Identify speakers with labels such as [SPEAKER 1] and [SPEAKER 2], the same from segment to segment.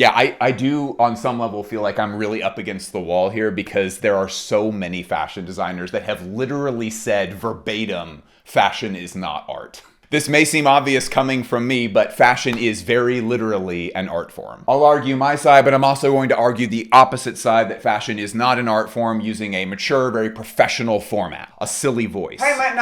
[SPEAKER 1] Yeah, I do on some level feel like I'm really up against the wall here because there are so many fashion designers that have literally said verbatim, fashion is not art. This may seem obvious coming from me, but fashion is very literally an art form. I'll argue my side, but I'm also going to argue the opposite side, that fashion is not an art form using a mature, very professional format. A silly voice.
[SPEAKER 2] Hey man,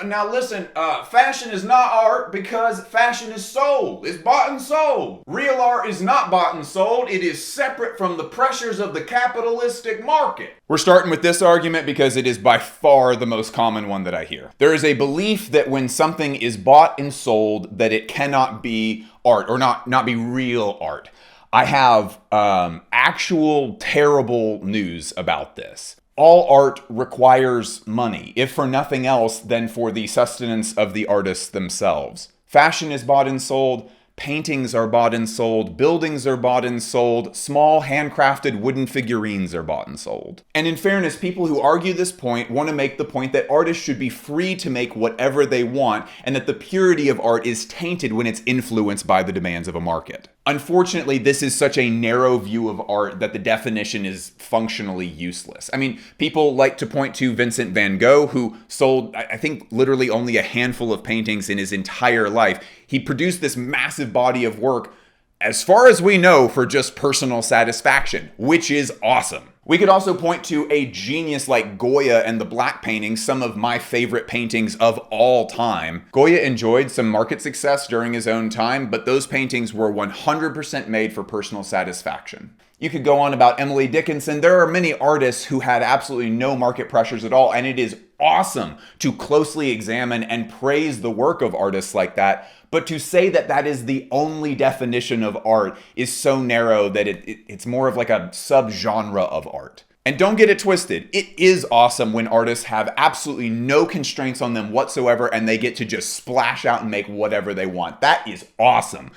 [SPEAKER 2] now listen, fashion is not art because fashion is sold. It's bought and sold. Real art is not bought and sold. It is separate from the pressures of the capitalistic market.
[SPEAKER 1] We're starting with this argument because it is by far the most common one that I hear. There is a belief that when something is bought and sold, that it cannot be art or not be real art. I have actual terrible news about this. All art requires money, if for nothing else than for the sustenance of the artists themselves. Fashion is bought and sold. Paintings are bought and sold, buildings are bought and sold, small handcrafted wooden figurines are bought and sold. And in fairness, people who argue this point want to make the point that artists should be free to make whatever they want, and that the purity of art is tainted when it's influenced by the demands of a market. Unfortunately, this is such a narrow view of art that the definition is functionally useless. I mean, people like to point to Vincent van Gogh, who sold, I think, literally only a handful of paintings in his entire life. He produced this massive body of work, as far as we know, for just personal satisfaction, which is awesome. We could also point to a genius like Goya and the Black Paintings, some of my favorite paintings of all time. Goya enjoyed some market success during his own time, but those paintings were 100% made for personal satisfaction. You could go on about Emily Dickinson. There are many artists who had absolutely no market pressures at all, and it is awesome to closely examine and praise the work of artists like that. But to say that that is the only definition of art is so narrow that it's more of like a subgenre of art. And don't get it twisted. It is awesome when artists have absolutely no constraints on them whatsoever and they get to just splash out and make whatever they want. That is awesome.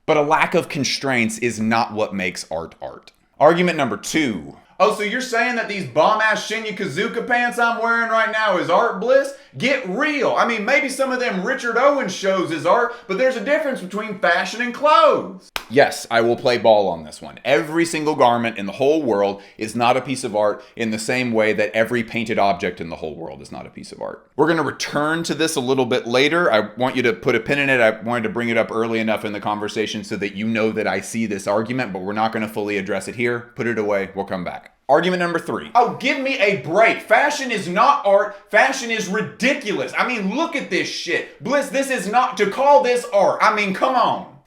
[SPEAKER 1] But a lack of constraints is not what makes art art. Argument number 2.
[SPEAKER 2] Oh, so you're saying that these bomb-ass Shinya Kazuka pants I'm wearing right now is art, Bliss? Get real. I mean, maybe some of them Richard Owens shows is art, but there's a difference between fashion and clothes.
[SPEAKER 1] Yes, I will play ball on this one. Every single garment in the whole world is not a piece of art in the same way that every painted object in the whole world is not a piece of art. We're going to return to this a little bit later. I want you to put a pin in it. I wanted to bring it up early enough in the conversation so that you know that I see this argument, but we're not going to fully address it here. Put it away. We'll come back. Argument number 3.
[SPEAKER 2] Oh, give me a break. Fashion is not art. Fashion is ridiculous. I mean, look at this shit. Bliss, this is not to call this art. I mean, come on.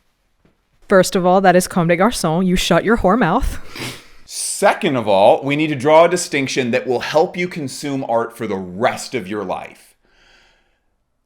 [SPEAKER 3] First of all, that is comme des garçons. You shut your whore mouth.
[SPEAKER 1] Second of all, we need to draw a distinction that will help you consume art for the rest of your life.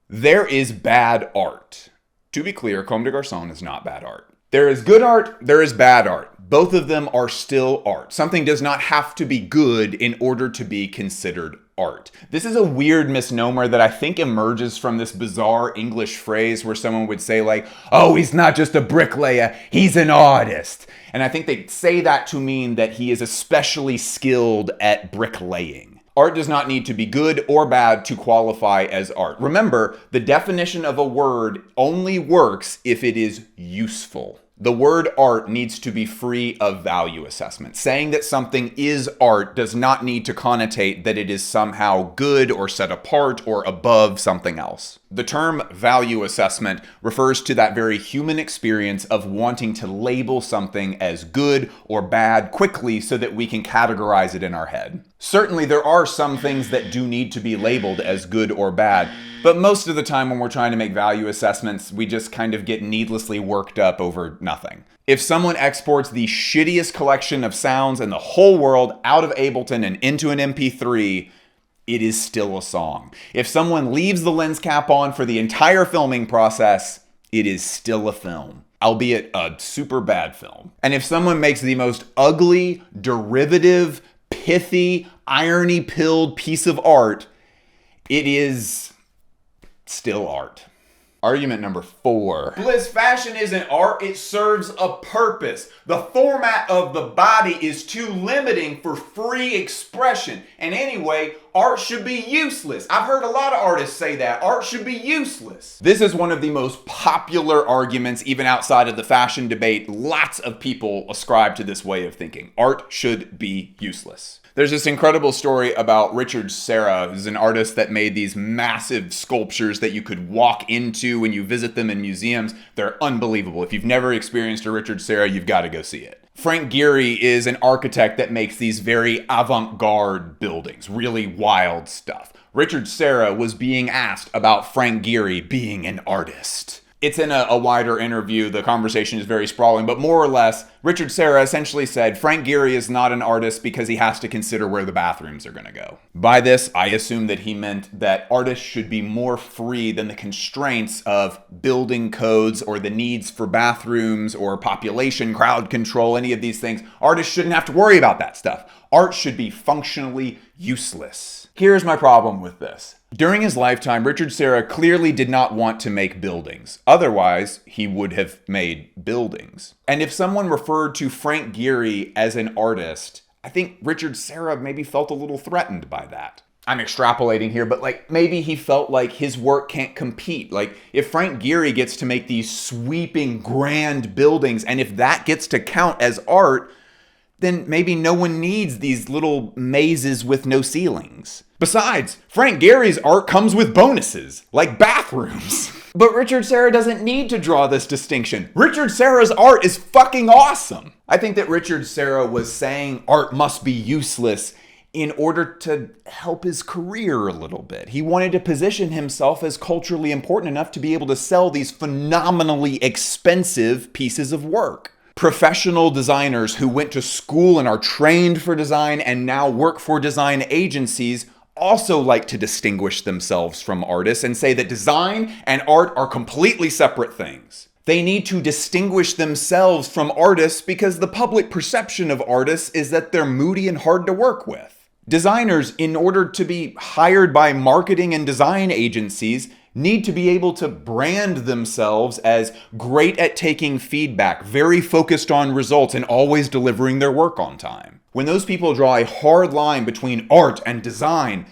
[SPEAKER 1] There is bad art. To be clear, comme des garçons is not bad art. There is good art, there is bad art. Both of them are still art. Something does not have to be good in order to be considered art. This is a weird misnomer that I think emerges from this bizarre English phrase where someone would say like, oh, he's not just a bricklayer, he's an artist. And I think they say that to mean that he is especially skilled at bricklaying. Art does not need to be good or bad to qualify as art. Remember, the definition of a word only works if it is useful. The word art needs to be free of value assessment. Saying that something is art does not need to connotate that it is somehow good or set apart or above something else. The term value assessment refers to that very human experience of wanting to label something as good or bad quickly so that we can categorize it in our head. Certainly, there are some things that do need to be labeled as good or bad, but most of the time when we're trying to make value assessments, we just kind of get needlessly worked up over nothing. If someone exports the shittiest collection of sounds in the whole world out of Ableton and into an MP3, it is still a song. If someone leaves the lens cap on for the entire filming process, it is still a film, albeit a super bad film. And if someone makes the most ugly, derivative, pithy, irony-pilled piece of art, it is still art. Argument number 4.
[SPEAKER 2] Bliss, fashion isn't art, it serves a purpose. The format of the body is too limiting for free expression. And anyway, art should be useless. I've heard a lot of artists say that. Art should be useless.
[SPEAKER 1] This is one of the most popular arguments, even outside of the fashion debate. Lots of people ascribe to this way of thinking. Art should be useless. There's this incredible story about Richard Serra, who's an artist that made these massive sculptures that you could walk into when you visit them in museums. They're unbelievable. If you've never experienced a Richard Serra, you've got to go see it. Frank Gehry is an architect that makes these very avant-garde buildings, really wild stuff. Richard Serra was being asked about Frank Gehry being an artist. It's in a wider interview. The conversation is very sprawling, but more or less, Richard Serra essentially said Frank Gehry is not an artist because he has to consider where the bathrooms are going to go. By this, I assume that he meant that artists should be more free than the constraints of building codes or the needs for bathrooms or population, crowd control, any of these things. Artists shouldn't have to worry about that stuff. Art should be functionally useless. Here's my problem with this. During his lifetime, Richard Serra clearly did not want to make buildings. Otherwise, he would have made buildings. And if someone referred to Frank Gehry as an artist, I think Richard Serra maybe felt a little threatened by that. I'm extrapolating here, but maybe he felt like his work can't compete. If Frank Gehry gets to make these sweeping, grand buildings, and if that gets to count as art, then maybe no one needs these little mazes with no ceilings. Besides, Frank Gehry's art comes with bonuses, like bathrooms. But Richard Serra doesn't need to draw this distinction. Richard Serra's art is fucking awesome. I think that Richard Serra was saying art must be useless in order to help his career a little bit. He wanted to position himself as culturally important enough to be able to sell these phenomenally expensive pieces of work. Professional designers who went to school and are trained for design and now work for design agencies also like to distinguish themselves from artists and say that design and art are completely separate things. They need to distinguish themselves from artists because the public perception of artists is that they're moody and hard to work with. Designers, in order to be hired by marketing and design agencies, need to be able to brand themselves as great at taking feedback, very focused on results, and always delivering their work on time. When those people draw a hard line between art and design,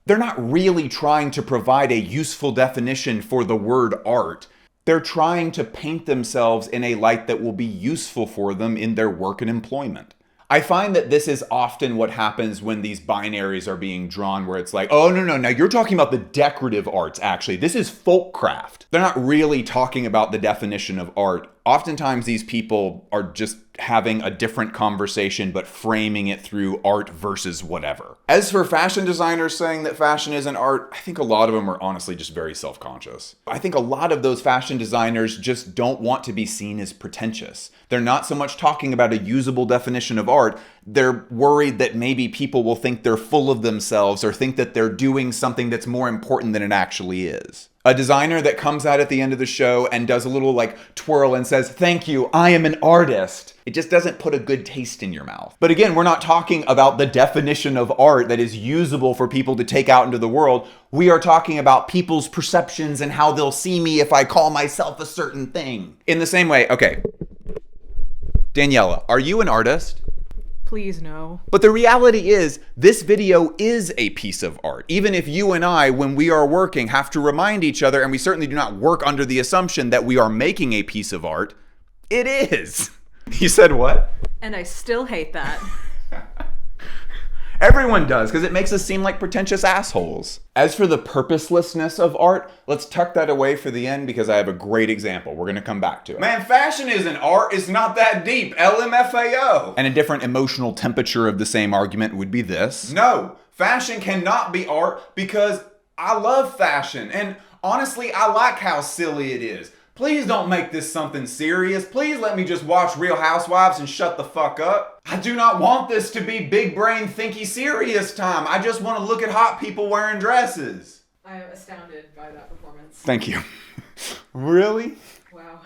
[SPEAKER 1] they're not really trying to provide a useful definition for the word art. They're trying to paint themselves in a light that will be useful for them in their work and employment. I find that this is often what happens when these binaries are being drawn, where it's like, oh, no, you're talking about the decorative arts, actually. This is folk craft. They're not really talking about the definition of art. Oftentimes, these people are just having a different conversation, but framing it through art versus whatever. As for fashion designers saying that fashion isn't art, I think a lot of them are honestly just very self-conscious. I think a lot of those fashion designers just don't want to be seen as pretentious. They're not so much talking about a usable definition of art. They're worried that maybe people will think they're full of themselves or think that they're doing something that's more important than it actually is. A designer that comes out at the end of the show and does a little twirl and says, "Thank you, I am an artist." It just doesn't put a good taste in your mouth. But again, we're not talking about the definition of art that is usable for people to take out into the world. We are talking about people's perceptions and how they'll see me if I call myself a certain thing. In the same way, okay, Daniela, are you an artist?
[SPEAKER 3] Please no.
[SPEAKER 1] But the reality is, this video is a piece of art. Even if you and I, when we are working, have to remind each other, and we certainly do not work under the assumption that we are making a piece of art, it is. You said what?
[SPEAKER 3] And I still hate that.
[SPEAKER 1] Everyone does, because it makes us seem like pretentious assholes. As for the purposelessness of art, let's tuck that away for the end because I have a great example. We're going to come back to it.
[SPEAKER 2] Man, fashion isn't art. It's not that deep. LMFAO.
[SPEAKER 1] And a different emotional temperature of the same argument would be this.
[SPEAKER 2] No, fashion cannot be art because I love fashion. And honestly, I like how silly it is. Please don't make this something serious. Please let me just watch Real Housewives and shut the fuck up. I do not want this to be big brain thinky serious time. I just want to look at hot people wearing dresses.
[SPEAKER 3] I am astounded by that performance.
[SPEAKER 1] Thank you. Really?
[SPEAKER 3] Wow.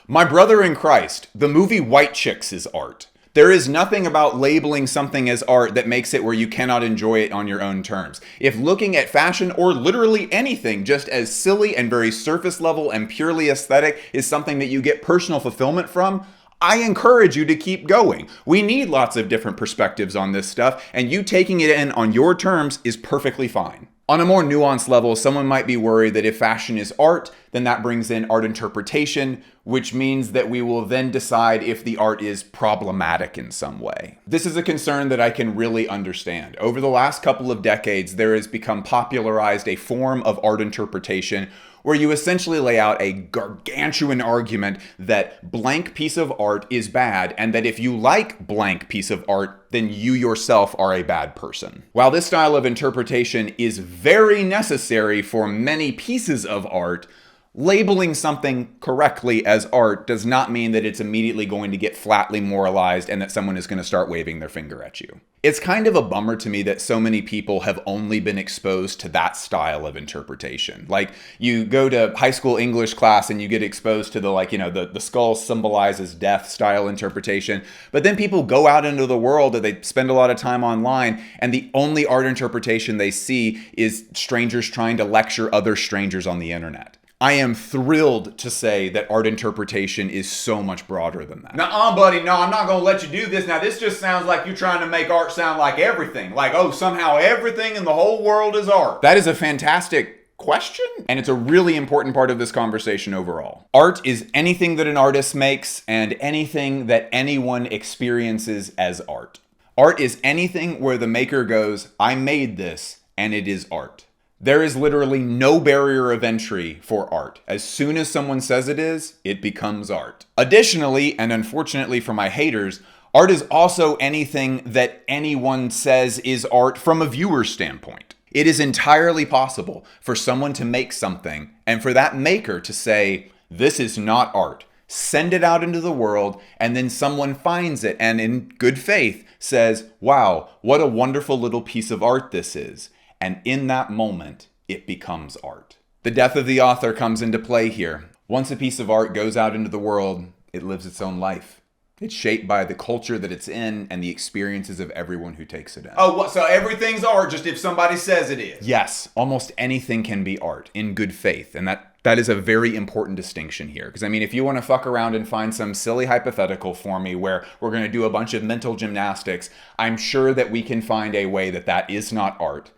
[SPEAKER 1] My brother in Christ, the movie White Chicks is art. There is nothing about labeling something as art that makes it where you cannot enjoy it on your own terms. If looking at fashion or literally anything just as silly and very surface level and purely aesthetic is something that you get personal fulfillment from, I encourage you to keep going. We need lots of different perspectives on this stuff, and you taking it in on your terms is perfectly fine. On a more nuanced level, someone might be worried that if fashion is art, then that brings in art interpretation, which means that we will then decide if the art is problematic in some way. This is a concern that I can really understand. Over the last couple of decades, there has become popularized a form of art interpretation where you essentially lay out a gargantuan argument that blank piece of art is bad, and that if you like blank piece of art, then you yourself are a bad person. While this style of interpretation is very necessary for many pieces of art, labeling something correctly as art does not mean that it's immediately going to get flatly moralized and that someone is going to start waving their finger at you. It's kind of a bummer to me that so many people have only been exposed to that style of interpretation. Like, you go to high school English class and you get exposed to the skull symbolizes death style interpretation. But then people go out into the world and they spend a lot of time online, and the only art interpretation they see is strangers trying to lecture other strangers on the internet. I am thrilled to say that art interpretation is so much broader than that.
[SPEAKER 2] Nuh-uh, buddy. No, I'm not going to let you do this. Now, this just sounds like you're trying to make art sound like everything. Like, oh, somehow everything in the whole world is art.
[SPEAKER 1] That is a fantastic question, and it's a really important part of this conversation overall. Art is anything that an artist makes and anything that anyone experiences as art. Art is anything where the maker goes, I made this, and it is art. There is literally no barrier of entry for art. As soon as someone says it is, it becomes art. Additionally, and unfortunately for my haters, art is also anything that anyone says is art from a viewer's standpoint. It is entirely possible for someone to make something and for that maker to say, this is not art. Send it out into the world, and then someone finds it and in good faith says, wow, what a wonderful little piece of art this is. And in that moment, it becomes art. The death of the author comes into play here. Once a piece of art goes out into the world, it lives its own life. It's shaped by the culture that it's in and the experiences of everyone who takes it in.
[SPEAKER 2] Oh, what? So everything's art just if somebody says it is?
[SPEAKER 1] Yes, almost anything can be art in good faith. And that is a very important distinction here. Because, I mean, if you want to fuck around and find some silly hypothetical for me where we're going to do a bunch of mental gymnastics, I'm sure that we can find a way that is not art.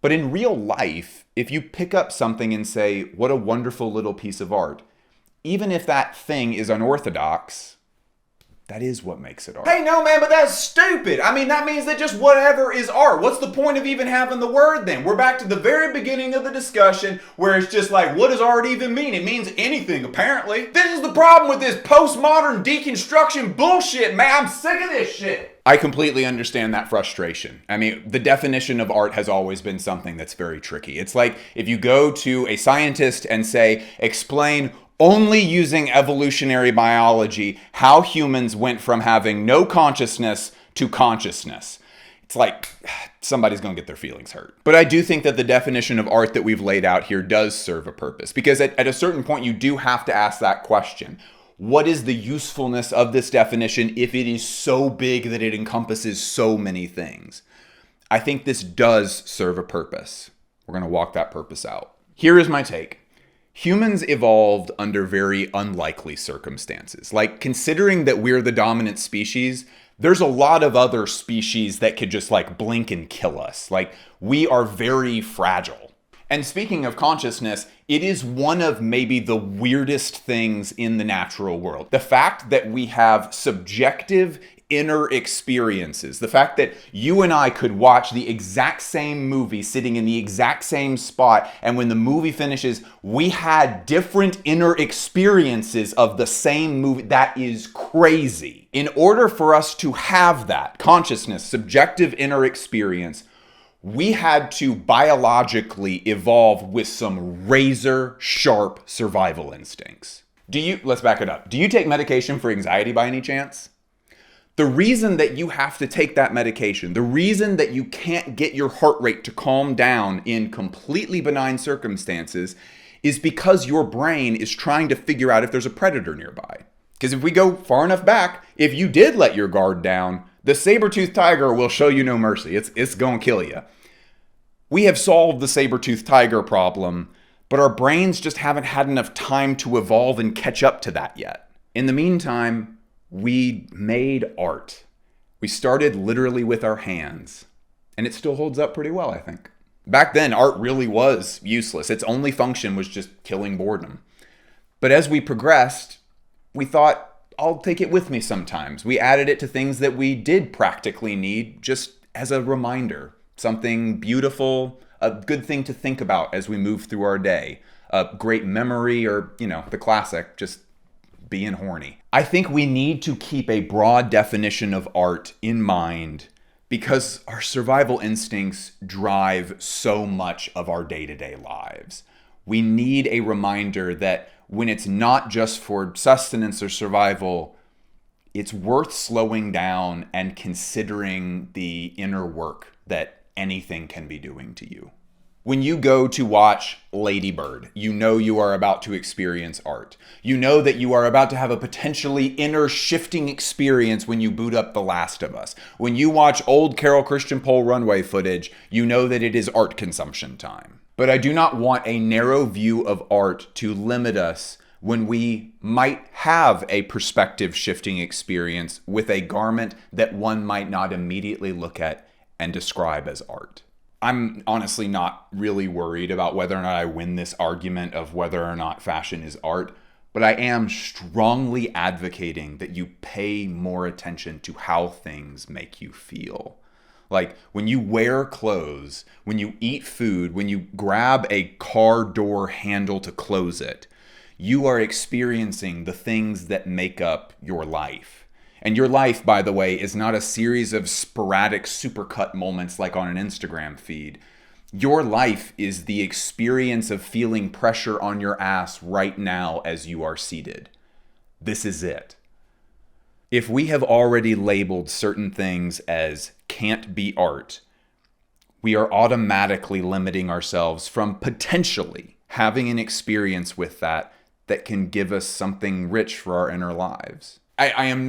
[SPEAKER 1] But in real life, if you pick up something and say, what a wonderful little piece of art, even if that thing is unorthodox, that is what makes it art.
[SPEAKER 2] Hey, no, man, but that's stupid. I mean, that means that just whatever is art. What's the point of even having the word then? We're back to the very beginning of the discussion where it's just like, what does art even mean? It means anything, apparently. This is the problem with this postmodern deconstruction bullshit, man. I'm sick of this shit.
[SPEAKER 1] I completely understand that frustration. I mean, the definition of art has always been something that's very tricky. It's like if you go to a scientist and say, explain only using evolutionary biology how humans went from having no consciousness to consciousness. It's like somebody's going to get their feelings hurt. But I do think that the definition of art that we've laid out here does serve a purpose, because at a certain point you do have to ask that question. What is the usefulness of this definition if it is so big that it encompasses so many things? I think this does serve a purpose. We're going to walk that purpose out. Here is my take. Humans evolved under very unlikely circumstances. Like, considering that we're the dominant species, there's a lot of other species that could just blink and kill us. Like, we are very fragile. And speaking of consciousness, it is one of maybe the weirdest things in the natural world. The fact that we have subjective inner experiences. The fact that you and I could watch the exact same movie sitting in the exact same spot, and when the movie finishes, we had different inner experiences of the same movie. That is crazy. In order for us to have that consciousness, subjective inner experience, we had to biologically evolve with some razor sharp survival instincts. Let's back it up. Do you take medication for anxiety by any chance? The reason that you have to take that medication, the reason that you can't get your heart rate to calm down in completely benign circumstances is because your brain is trying to figure out if there's a predator nearby. Because if we go far enough back, if you did let your guard down, the saber-toothed tiger will show you no mercy. It's going to kill you. We have solved the saber-toothed tiger problem, but our brains just haven't had enough time to evolve and catch up to that yet. In the meantime, we made art. We started literally with our hands, and it still holds up pretty well, I think. Back then, art really was useless. Its only function was just killing boredom. But as we progressed, we thought, I'll take it with me sometimes. We added it to things that we did practically need just as a reminder. Something beautiful, a good thing to think about as we move through our day. A great memory, or, the classic, just being horny. I think we need to keep a broad definition of art in mind because our survival instincts drive so much of our day-to-day lives. We need a reminder that when it's not just for sustenance or survival, it's worth slowing down and considering the inner work that anything can be doing to you. When you go to watch Lady Bird, you know you are about to experience art. You know that you are about to have a potentially inner shifting experience when you boot up The Last of Us. When you watch old Carol Christian Pole runway footage, you know that it is art consumption time. But I do not want a narrow view of art to limit us when we might have a perspective shifting experience with a garment that one might not immediately look at and describe as art. I'm honestly not really worried about whether or not I win this argument of whether or not fashion is art, but I am strongly advocating that you pay more attention to how things make you feel. Like when you wear clothes, when you eat food, when you grab a car door handle to close it, you are experiencing the things that make up your life. And your life, by the way, is not a series of sporadic supercut moments like on an Instagram feed. Your life is the experience of feeling pressure on your ass right now as you are seated. This is it. If we have already labeled certain things as can't be art, we are automatically limiting ourselves from potentially having an experience with that can give us something rich for our inner lives. I am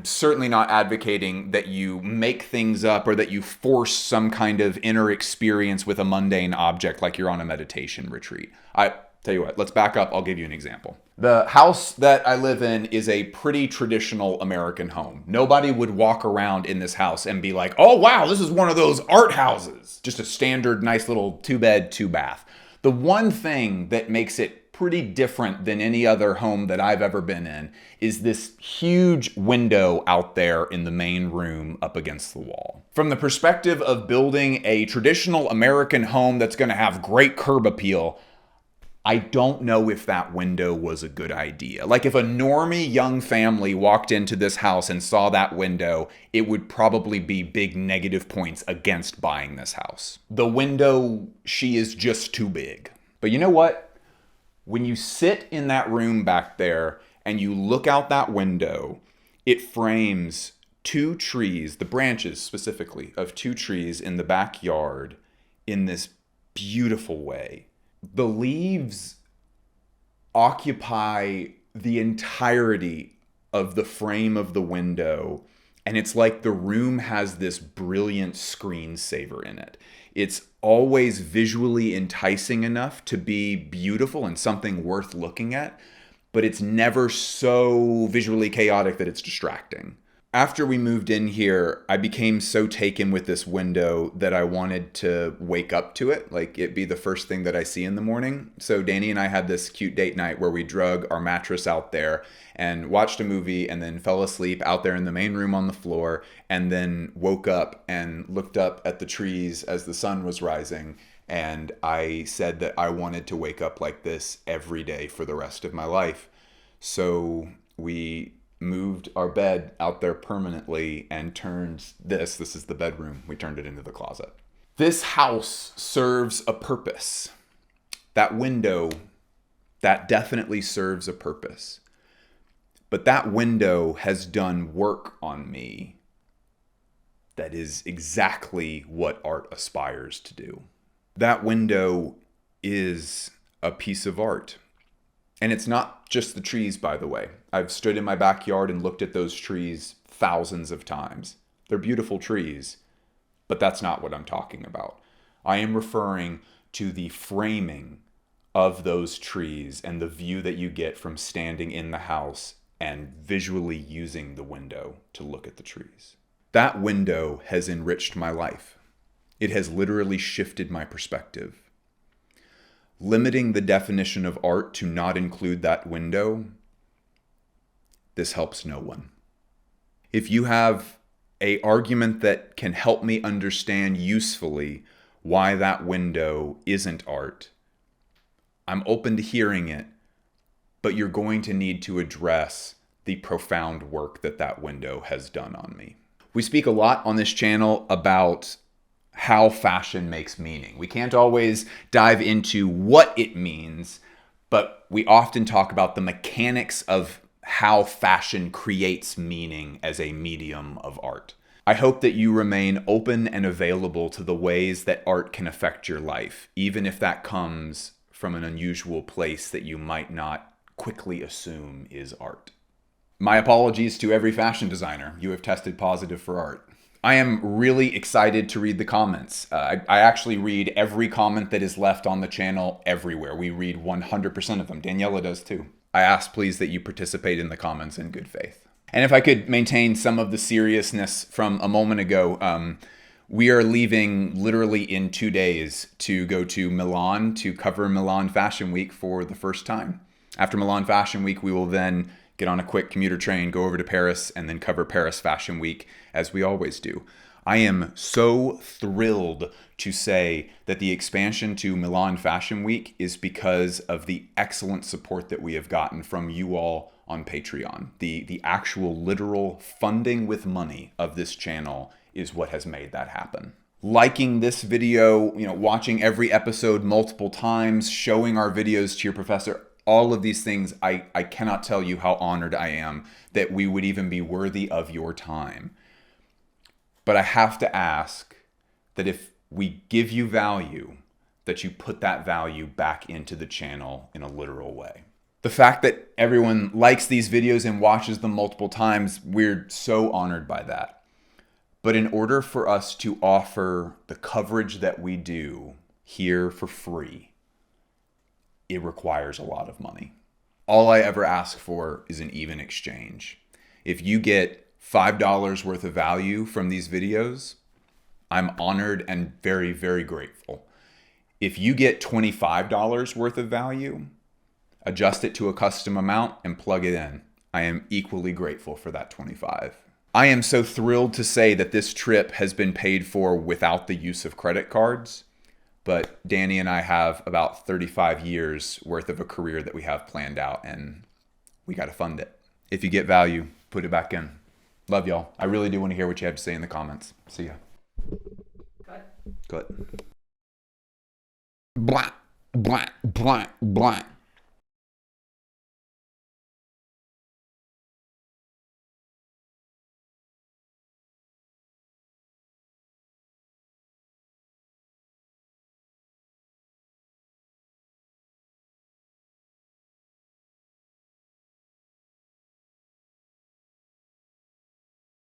[SPEAKER 1] certainly not advocating that you make things up or that you force some kind of inner experience with a mundane object like you're on a meditation retreat. I tell you what, let's back up. I'll give you an example. The house that I live in is a pretty traditional American home. Nobody would walk around in this house and be like, oh wow, this is one of those art houses. Just a standard, nice little 2-bed, 2-bath. The one thing that makes it pretty different than any other home that I've ever been in is this huge window out there in the main room up against the wall. From the perspective of building a traditional American home that's going to have great curb appeal, I don't know if that window was a good idea. Like if a normie young family walked into this house and saw that window, it would probably be big negative points against buying this house. The window, she is just too big. But you know what? When you sit in that room back there and you look out that window, it frames 2 trees, the branches specifically of 2 trees in the backyard in this beautiful way. The leaves occupy the entirety of the frame of the window, and it's like the room has this brilliant screensaver in it. It's always visually enticing enough to be beautiful and something worth looking at, but it's never so visually chaotic that it's distracting. After we moved in here, I became so taken with this window that I wanted to wake up to it, like it be the first thing that I see in the morning. So Danny and I had this cute date night where we drug our mattress out there and watched a movie and then fell asleep out there in the main room on the floor, and then woke up and looked up at the trees as the sun was rising. And I said that I wanted to wake up like this every day for the rest of my life. So we moved our bed out there permanently and turned this is the bedroom. We turned it into the closet. This house serves a purpose. That window, that definitely serves a purpose. But that window has done work on me that is exactly what art aspires to do. That window is a piece of art. And it's not just the trees, by the way. I've stood in my backyard and looked at those trees thousands of times. They're beautiful trees, but that's not what I'm talking about. I am referring to the framing of those trees and the view that you get from standing in the house and visually using the window to look at the trees. That window has enriched my life. It has literally shifted my perspective. Limiting the definition of art to not include that window, this helps no one. If you have an argument that can help me understand usefully why that window isn't art, I'm open to hearing it, but you're going to need to address the profound work that that window has done on me. We speak a lot on this channel about how fashion makes meaning. We can't always dive into what it means, but we often talk about the mechanics of how fashion creates meaning as a medium of art. I hope that you remain open and available to the ways that art can affect your life, even if that comes from an unusual place that you might not quickly assume is art. My apologies to every fashion designer. You have tested positive for art. I am really excited to read the comments. I actually read every comment that is left on the channel everywhere. We read 100% of them. Daniela does too. I ask please that you participate in the comments in good faith. And if I could maintain some of the seriousness from a moment ago, we are leaving literally in 2 days to go to Milan to cover Milan Fashion Week for the first time. After Milan Fashion Week, we will then get on a quick commuter train, go over to Paris, and then cover Paris Fashion Week as we always do. I am so thrilled to say that the expansion to Milan Fashion Week is because of the excellent support that we have gotten from you all on Patreon. The actual literal funding with money of this channel is what has made that happen. Liking this video, watching every episode multiple times, showing our videos to your professor, all of these things, I cannot tell you how honored I am that we would even be worthy of your time. But I have to ask that if we give you value, that you put that value back into the channel in a literal way. The fact that everyone likes these videos and watches them multiple times, we're so honored by that. But in order for us to offer the coverage that we do here for free, it requires a lot of money. All I ever ask for is an even exchange. If you get $5 worth of value from these videos, I'm honored and very, very grateful. If you get $25 worth of value, adjust it to a custom amount and plug it in. I am equally grateful for that 25. I am so thrilled to say that this trip has been paid for without the use of credit cards. But Danny and I have about 35 years worth of a career that we have planned out, and we got to fund it. If you get value, put it back in. Love y'all. I really do want to hear what you have to say in the comments. See ya. Cut.
[SPEAKER 2] Blah, blah, blah, blah.